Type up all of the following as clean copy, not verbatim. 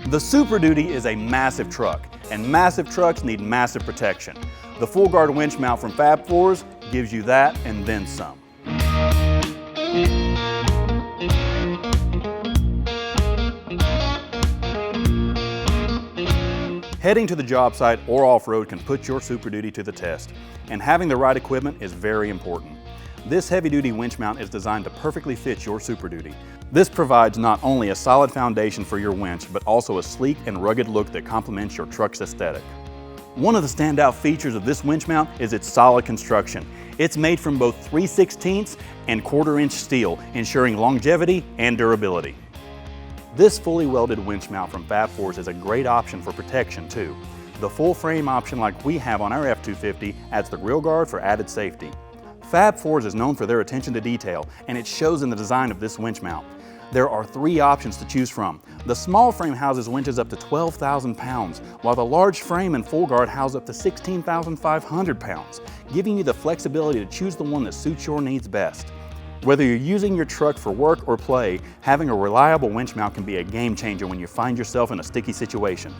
The Super Duty is a massive truck, and massive trucks need massive protection. The full guard winch mount from Fab Floors gives you that and then some. Heading to the job site or off-road can put your Super Duty to the test, and having the right equipment is very important. This heavy-duty winch mount is designed to perfectly fit your Super Duty. This provides not only a solid foundation for your winch, but also a sleek and rugged look that complements your truck's aesthetic. One of the standout features of this winch mount is its solid construction. It's made from both 3/16 and 1/4-inch steel, ensuring longevity and durability. This fully welded winch mount from Fab Floors is a great option for protection too. The full frame option like we have on our F250 adds the grill guard for added safety. Fab Floors is known for their attention to detail, and it shows in the design of this winch mount. There are 3 options to choose from. The small frame houses winches up to 12,000 pounds, while the large frame and full guard house up to 16,500 pounds, giving you the flexibility to choose the one that suits your needs best. Whether you're using your truck for work or play, having a reliable winch mount can be a game changer when you find yourself in a sticky situation.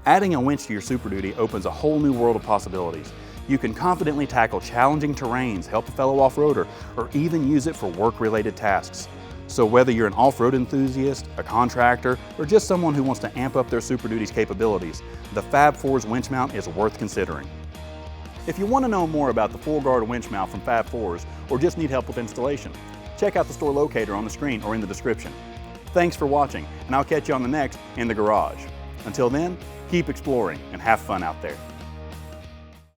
Adding a winch to your Super Duty opens a whole new world of possibilities. You can confidently tackle challenging terrains, help a fellow off-roader, or even use it for work-related tasks. So whether you're an off-road enthusiast, a contractor, or just someone who wants to amp up their Super Duty's capabilities, the Fab Floors winch mount is worth considering. If you want to know more about the full guard winch mount from Fab Floors, or just need help with installation, check out the store locator on the screen or in the description. Thanks for watching, and I'll catch you on the next In the Garage. Until then, keep exploring and have fun out there.